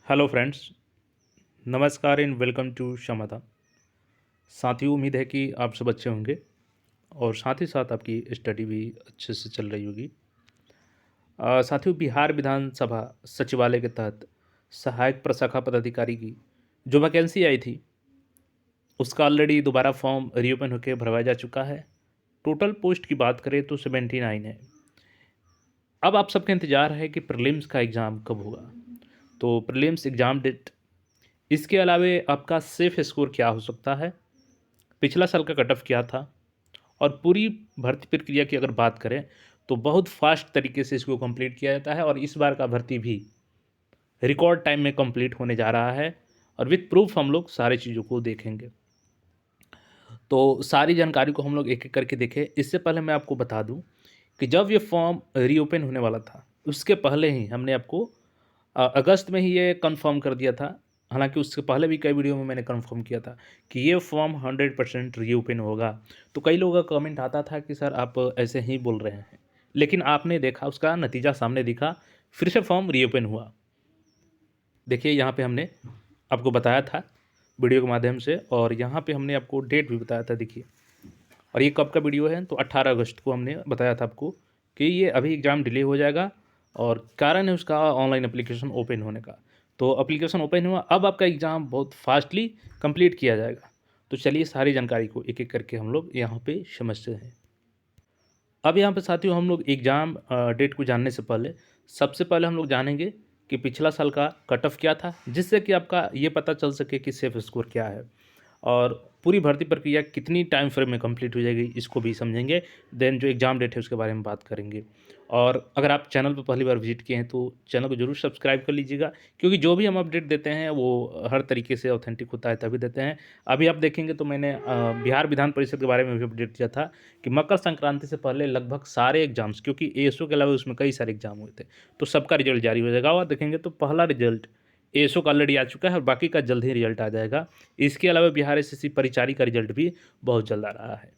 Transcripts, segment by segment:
Hello friends, नमस्कार and welcome to क्षमता। साथियों, उम्मीद है कि आप सब अच्छे होंगे और साथ ही साथ आपकी स्टडी भी अच्छे से चल रही होगी। साथियों, बिहार विधानसभा सचिवालय के तहत सहायक प्रशाखा पदाधिकारी की जो वैकेंसी आई थी उसका ऑलरेडी दोबारा फॉर्म रीओपन होकर भरवाया जा चुका है। टोटल पोस्ट की बात करें तो 79 है। अब आप सबका इंतज़ार है कि प्रीलिम्स का एग्ज़ाम कब होगा। तो प्रीलिम्स एग्ज़ाम डेट, इसके अलावे आपका सेफ स्कोर क्या हो सकता है, पिछला साल का कट ऑफ क्या था, और पूरी भर्ती प्रक्रिया की अगर बात करें तो बहुत फास्ट तरीके से इसको कंप्लीट किया जाता है और इस बार का भर्ती भी रिकॉर्ड टाइम में कंप्लीट होने जा रहा है और विथ प्रूफ हम लोग सारी चीज़ों को देखेंगे। तो सारी जानकारी को हम लोग एक एक करके देखें। इससे पहले मैं आपको बता दूं कि जब ये फॉर्म रीओपन होने वाला था उसके पहले ही हमने आपको अगस्त में ही ये कंफर्म कर दिया था। हालांकि उससे पहले भी कई वीडियो में मैंने कंफर्म किया था कि ये फॉर्म 100% रीओपन होगा। तो कई लोगों का कमेंट आता था कि सर आप ऐसे ही बोल रहे हैं, लेकिन आपने देखा उसका नतीजा सामने दिखा, फिर से फॉर्म रीओपन हुआ। देखिए यहाँ पे हमने आपको बताया था वीडियो के माध्यम से और यहाँ पे हमने आपको डेट भी बताया था। देखिए, और ये कब का वीडियो है तो 18 अगस्त को हमने बताया था आपको कि ये अभी एग्ज़ाम डिले हो जाएगा और कारण है उसका ऑनलाइन एप्लीकेशन ओपन होने का। तो एप्लीकेशन ओपन हुआ, अब आपका एग्ज़ाम बहुत फास्टली कंप्लीट किया जाएगा। तो चलिए सारी जानकारी को एक एक करके हम लोग यहाँ पे समझते हैं। अब यहाँ पे साथियों हम लोग एग्ज़ाम डेट को जानने से पहले सबसे पहले हम लोग जानेंगे कि पिछला साल का कट ऑफ क्या था, जिससे कि आपका ये पता चल सके कि सेफ स्कोर क्या है और पूरी भर्ती प्रक्रिया कितनी टाइम फ्रेम में कंप्लीट हो जाएगी, इसको भी समझेंगे। देन जो एग्ज़ाम डेट है उसके बारे में बात करेंगे। और अगर आप चैनल पर पहली बार विजिट किए हैं तो चैनल को ज़रूर सब्सक्राइब कर लीजिएगा, क्योंकि जो भी हम अपडेट देते हैं वो हर तरीके से ऑथेंटिक होता है तभी देते हैं। अभी आप देखेंगे तो मैंने बिहार विधान परिषद के बारे में भी अपडेट दिया था कि मकर संक्रांति से पहले लगभग सारे एग्ज़ाम्स, क्योंकि एएसओ के अलावा उसमें कई सारे एग्ज़ाम हुए थे, तो सबका रिजल्ट जारी हो जाएगा। और देखेंगे तो पहला रिजल्ट एएसओ का ऑलरेडी आ चुका है और बाकी का जल्द ही रिजल्ट आ जाएगा। इसके अलावा बिहार एसएससी परिचारी का रिजल्ट भी बहुत जल्द आ रहा है।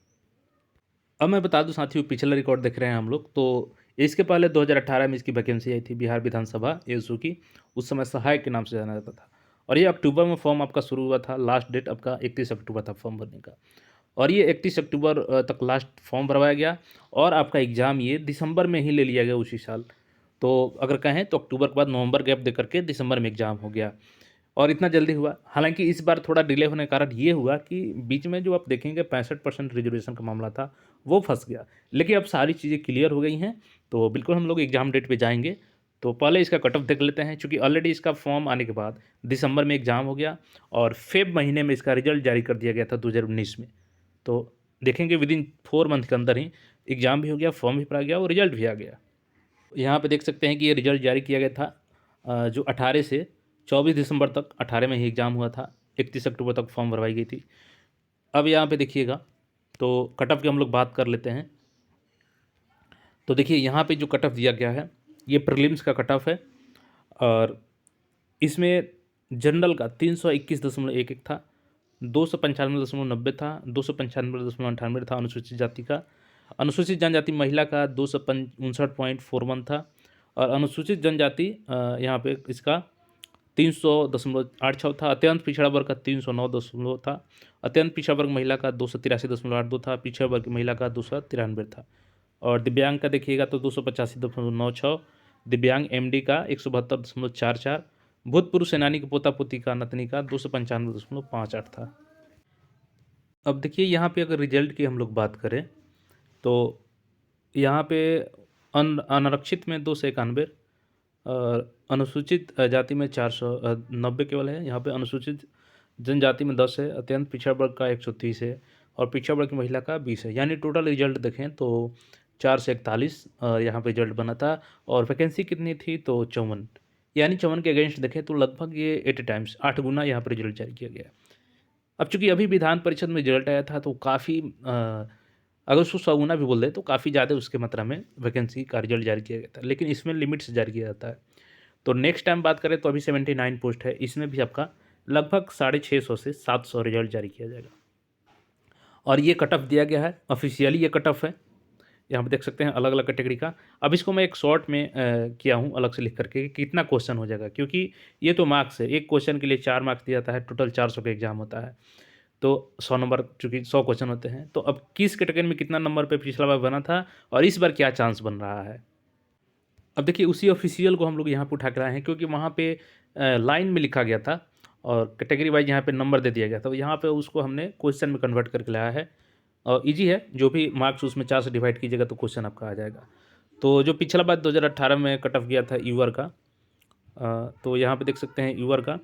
अब मैं बता दूं साथियों, पिछला रिकॉर्ड देख रहे हैं हम लोग, तो इसके पहले 2018 में इसकी वैकेंसी आई थी बिहार विधानसभा एएसओ की। उस समय सहायक के नाम से जाना जाता था और ये अक्टूबर में फॉर्म आपका शुरू हुआ था। लास्ट डेट आपका 31 अक्टूबर था फॉर्म भरने का और ये 31 अक्टूबर तक लास्ट फॉर्म भरवाया गया और आपका एग्ज़ाम ये दिसंबर में ही ले लिया गया उसी साल। तो अगर कहें तो अक्टूबर के बाद नवंबर गैप दे करके दिसंबर में एग्ज़ाम हो गया और इतना जल्दी हुआ। हालांकि इस बार थोड़ा डिले होने के कारण ये हुआ कि बीच में जो आप देखेंगे 65% रिजर्वेशन का मामला था वो फंस गया, लेकिन अब सारी चीज़ें क्लियर हो गई हैं। तो बिल्कुल हम लोग एग्ज़ाम डेट पे जाएंगे। तो पहले इसका कट ऑफ देख लेते हैं, चूँकि ऑलरेडी इसका फॉर्म आने के बाद दिसंबर में एग्ज़ाम हो गया और फेब महीने में इसका रिजल्ट जारी कर दिया गया था 2019 में। तो देखेंगे विदिन 4 मंथ के अंदर ही एग्ज़ाम भी हो गया, फॉर्म भी भरा गया और रिजल्ट भी आ गया। यहाँ पे देख सकते हैं कि ये रिजल्ट जारी किया गया था जो 18 से 24 दिसंबर तक, 18 में ही एग्ज़ाम हुआ था, 31 अक्टूबर तक फॉर्म भरवाई गई थी। अब यहाँ पे देखिएगा तो कट ऑफ की हम लोग बात कर लेते हैं। तो देखिए यहाँ पे जो कट ऑफ दिया गया है ये प्रीलिम्स का कट ऑफ है और इसमें जनरल का 321.11 था, 295.90 था, 295.98 था अनुसूचित जाति का, अनुसूचित जनजाति महिला का 259.41 था और अनुसूचित जनजाति यहाँ पे इसका 300.86 था, अत्यंत पिछड़ा वर्ग का 309 था, अत्यंत पिछड़ा वर्ग महिला का 283.82 था, पिछड़ा वर्ग महिला का 293 था और दिव्यांग का देखिएगा तो 285.96, दिव्यांग एमडी का 172.44, भूतपूर्व सेनानी के पोता पोती का नतनी का 295.58 था। अब देखिए यहाँ पे अगर रिजल्ट की हम लोग बात करें तो यहाँ पे अनारक्षित में 291 और अनुसूचित जाति में 490 केवल है। यहाँ पे अनुसूचित जनजाति में 10 है, अत्यंत पिछड़ा वर्ग का 130 है और पिछड़ा वर्ग की महिला का 20 है। यानी टोटल रिजल्ट देखें तो 4 से 41 यहाँ पे रिजल्ट बना था और वैकेंसी कितनी थी तो 54, यानी 54 के अगेंस्ट देखें तो लगभग ये 8 टाइम्स 8 गुना यहाँ पर रिजल्ट जारी किया गया। अब चूंकि अभी विधान परिषद में रिजल्ट आया था तो काफ़ी अगर उसको 100 गुना भी बोल दें तो काफ़ी ज़्यादा उसके मात्रा में वैकेंसी का रिजल्ट जारी किया गया था, लेकिन इसमें लिमिट से जारी किया जाता है। तो नेक्स्ट टाइम बात करें तो अभी 79 पोस्ट है, इसमें भी आपका लगभग 650 से 700 रिजल्ट जारी किया जाएगा और ये कट ऑफ दिया गया है, ऑफिशियली ये कट ऑफ है। यहाँ पे देख सकते हैं अलग अलग कैटेगरी का। अब इसको मैं एक शॉर्ट में किया हूँ अलग से लिख करके कि कितना क्वेश्चन हो जाएगा, क्योंकि ये तो मार्क्स है, एक क्वेश्चन के लिए 4 मार्क्स दिया जाता है, टोटल 400 का एग्जाम होता है। तो 100 नंबर, चूँकि 100 क्वेश्चन होते हैं, तो अब किस कैटेगरी में कितना नंबर पे पिछला बार बना था और इस बार क्या चांस बन रहा है। अब देखिए उसी ऑफिशियल को हम लोग यहाँ पे उठा के लाए हैं, क्योंकि वहाँ पे लाइन में लिखा गया था और कैटेगरी वाइज यहाँ पे नंबर दे दिया गया था, तो यहाँ पे उसको हमने क्वेश्चन में कन्वर्ट करके लाया है और ईजी है, जो भी मार्क्स उसमें 4 से डिवाइड कीजिएगा तो क्वेश्चन आपका आ जाएगा। तो जो पिछला बार 2018 में कट ऑफ गया था ईवर का, तो यहाँ पे देख सकते हैं ईवर का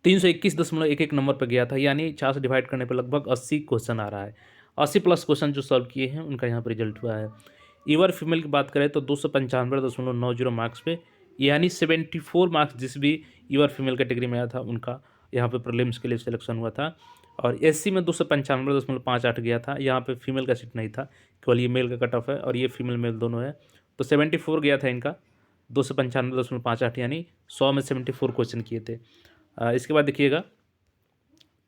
321.11 नंबर पर गया था, यानी 4 से डिवाइड करने पर लगभग 80 क्वेश्चन आ रहा है। 80 प्लस क्वेश्चन जो सॉल्व किए हैं उनका यहाँ पर रिजल्ट हुआ है। ईवर फीमेल की बात करें तो 295.90 मार्क्स पे, यानी 74 मार्क्स जिस भी ईवर फीमेल कैटेगरी में आया था उनका यहाँ पे प्रीलिम्स के लिए सिलेक्शन हुआ था। और एससी में 295.58 गया था, यहाँ पे फीमेल का सीट नहीं था, केवल ये मेल का कट ऑफ है और ये फीमेल मेल दोनों है। तो 74 गया था इनका, 295.58, यानी 100 में 74 क्वेश्चन किए थे। इसके बाद देखिएगा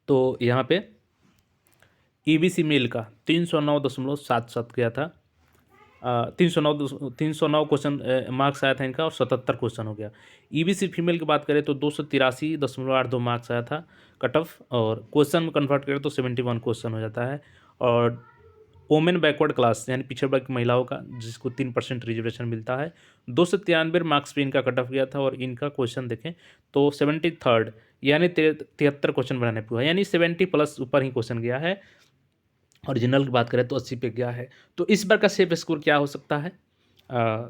तो यहाँ पे ईबीसी मेल का 309.77 गया था, 309 क्वेश्चन मार्क्स आया था इनका और 77 क्वेश्चन हो गया। ईबीसी फीमेल की बात करें तो 283.82 मार्क्स आया था कट ऑफ, और क्वेश्चन में कन्वर्ट करें तो 71 क्वेश्चन हो जाता है। और वोमेन बैकवर्ड क्लास यानी पिछड़े वर्ग की महिलाओं का, जिसको 3% रिजर्वेशन मिलता है, 293 मार्क्स पे इनका कट ऑफ गया था और इनका क्वेश्चन देखें तो 73rd यानी 73 क्वेश्चन बनाने पे हुआ, यानी 70 प्लस ऊपर ही क्वेश्चन गया है। और जनरल की बात करें तो 80 पे गया है। तो इस बार का सेफ स्कोर क्या हो सकता है,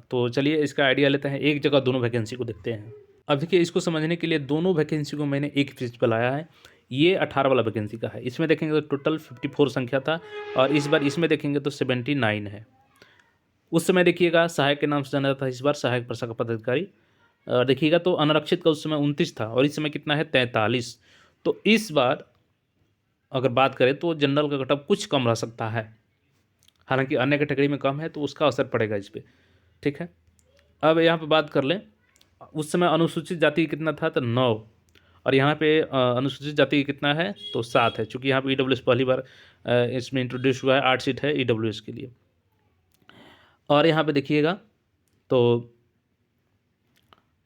तो चलिए इसका आइडिया लेते हैं। एक जगह दोनों वैकेंसी को देखते हैं। अब देखिए इसको समझने के लिए दोनों वैकेंसी को मैंने एक पेज पर लाया है। ये 18 वाला वैकेंसी का है, इसमें देखेंगे तो टोटल 54 संख्या था और इस बार इसमें देखेंगे तो 79 है। उस समय देखिएगा सहायक के नाम से जाना जाता था, इस बार सहायक प्रशाखा पदाधिकारी। देखिएगा तो अनारक्षित का उस समय 29 था और इस समय कितना है 43। तो इस बार अगर बात करें तो जनरल का कटअप कुछ कम रह सकता है, हालांकि अन्य कैटेगरी में कम है तो उसका असर पड़ेगा इस पर, ठीक है। अब यहाँ पे बात कर लें, उस समय अनुसूचित जाति कितना था तो 9, और यहाँ पे अनुसूचित जाति कितना है तो 7 है, चूँकि यहाँ पे ईडब्ल्यूएस पहली बार इसमें इंट्रोड्यूस हुआ है, 8 सीट है ईडब्ल्यूएस के लिए। और यहाँ पे देखिएगा तो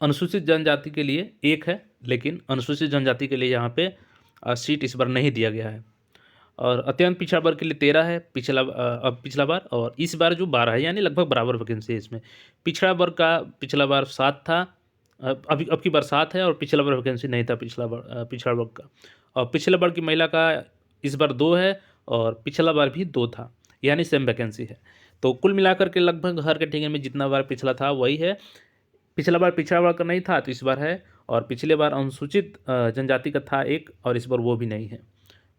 अनुसूचित जनजाति के लिए 1 है, लेकिन अनुसूचित जनजाति के लिए यहाँ पे सीट इस बार नहीं दिया गया है। और अत्यंत पिछड़ा वर्ग के लिए 13 है पिछला बार, और इस बार जो 12 है, यानी लगभग बराबर वैकेंसी है इसमें। पिछड़ा वर्ग का पिछला बार 7 था, अब की बार 7 है, और पिछला बार वैकेंसी नहीं था पिछड़ा वर्ग का। और पिछले वर्ग की महिला का इस बार 2 है और पिछला बार भी 2 था, यानी सेम वैकेंसी है। तो कुल मिलाकर के लगभग हर कैटेगरी में जितना बार पिछला था वही है। पिछला बार पिछड़ा वर्ग का नहीं था तो इस बार है, और पिछले बार अनुसूचित जनजाति का था 1 और इस बार वो भी नहीं है।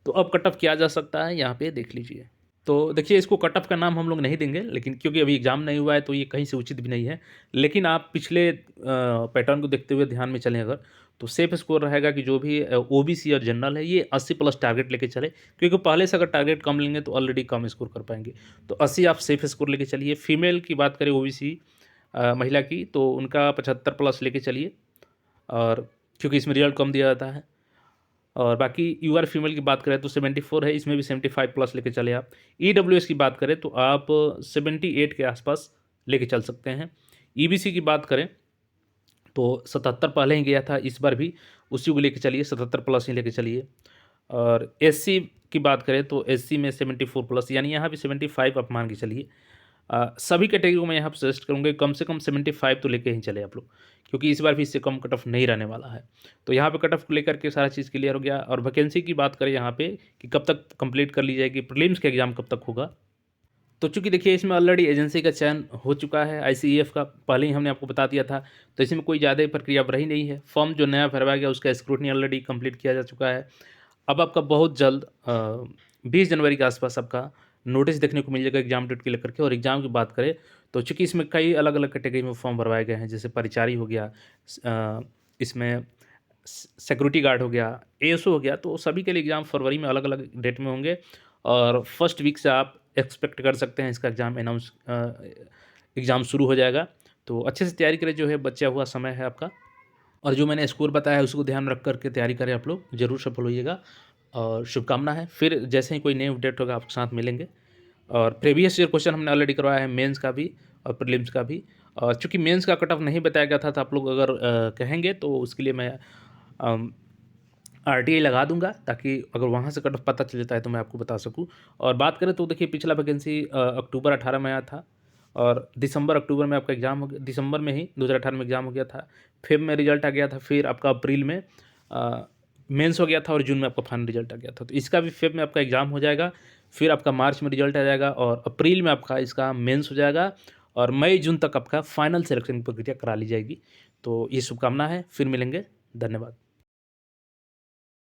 तो अब कट ऑफ किया जा सकता है, यहाँ पे देख लीजिए। तो देखिए इसको कट ऑफ का नाम हम लोग नहीं देंगे, लेकिन क्योंकि अभी एग्ज़ाम नहीं हुआ है तो ये कहीं से उचित भी नहीं है। लेकिन आप पिछले पैटर्न को देखते हुए ध्यान में चलें अगर, तो सेफ स्कोर रहेगा कि जो भी ओबीसी और जनरल है ये 80 प्लस टारगेट लेके चले, क्योंकि पहले से अगर टारगेट कम लेंगे तो ऑलरेडी कम स्कोर कर पाएंगे। तो 80 आप सेफ स्कोर लेके चलिए। फीमेल की बात करें ओबीसी महिला की, तो उनका 75 प्लस लेके चलिए, और क्योंकि इसमें रिजल्ट कम दिया जाता है। और बाकी यूआर फीमेल की बात करें तो 74 है, इसमें भी 75 प्लस लेके चले आप। ईडब्ल्यूएस की बात करें तो आप 78 के आसपास लेके चल सकते हैं। ईबीसी की बात करें तो 77 पहले ही गया था, इस बार भी उसी को लेके चलिए, 77 प्लस ही लेके चलिए। और एससी की बात करें तो एससी में 74 प्लस, यानी यहाँ भी 75 आप मान के चलिए। सभी कैटेगरी को मैं यहाँ पर सजेस्ट करूँगा कम से कम 75 तो लेके ही चले आप लोग, क्योंकि इस बार भी इससे कम कट ऑफ नहीं रहने वाला है। तो यहाँ पे कट ऑफ को लेकर के सारा चीज़ क्लियर हो गया। और वैकेंसी की बात करें यहाँ पे कि कब तक कंप्लीट कर ली जाएगी, प्रीलिम्स का एग्ज़ाम कब तक होगा। तो चूँकि देखिए इसमें ऑलरेडी एजेंसी का चयन हो चुका है, आईसीईएफ का पहले ही हमने आपको बता दिया था, तो इसमें कोई ज़्यादा प्रक्रिया अब रही नहीं है। फॉर्म जो नया भरवाया गया उसका स्क्रूटनी ऑलरेडी कंप्लीट किया जा चुका है। अब आपका बहुत जल्द 20 जनवरी के आसपास आपका नोटिस देखने को मिल जाएगा एग्जाम डेट के लेकर के। और एग्ज़ाम की बात करें तो चूँकि इसमें कई अलग अलग कैटेगरी में फॉर्म भरवाए गए हैं, जैसे परिचारी हो गया, इसमें सिक्योरिटी गार्ड हो गया, एएसओ हो गया, तो सभी के लिए एग्ज़ाम फरवरी में अलग अलग डेट में होंगे। और फर्स्ट वीक से आप एक्सपेक्ट कर सकते हैं इसका एग्ज़ाम शुरू हो जाएगा। तो अच्छे से तैयारी करें, जो है बचा हुआ समय है आपका, और जो मैंने स्कोर बताया है उसको ध्यान रख करके तैयारी करें आप लोग, ज़रूर सफल होइएगा। और शुभकामना है, फिर जैसे ही कोई नई अपडेट होगा आपके साथ मिलेंगे। और प्रीवियस ईयर क्वेश्चन हमने ऑलरेडी करवाया है, मेंस का भी और प्रीलिम्स का भी। और चूँकि मेंस का कट ऑफ नहीं बताया गया था, तो आप लोग अगर कहेंगे तो उसके लिए मैं आरटीआई लगा दूंगा, ताकि अगर वहाँ से कट ऑफ पता चल जाता है तो मैं आपको बता सकूँ। और बात करें तो देखिए, पिछला वैकेंसी अक्टूबर 18 में आया था, और दिसंबर अक्टूबर में आपका एग्ज़ाम हो गया, दिसंबर में ही 2018 में एग्ज़ाम हो गया था, फेब में रिजल्ट आ गया था, फिर आपका अप्रैल में मेंस हो गया था, और जून में आपका फाइनल रिजल्ट आ गया था। तो इसका भी फेब में आपका एग्ज़ाम हो जाएगा, फिर आपका मार्च में रिजल्ट आ जाएगा, और अप्रैल में आपका इसका मेंस हो जाएगा, और मई जून तक आपका फाइनल सिलेक्शन की प्रक्रिया करा ली जाएगी। तो ये शुभकामना है, फिर मिलेंगे, धन्यवाद।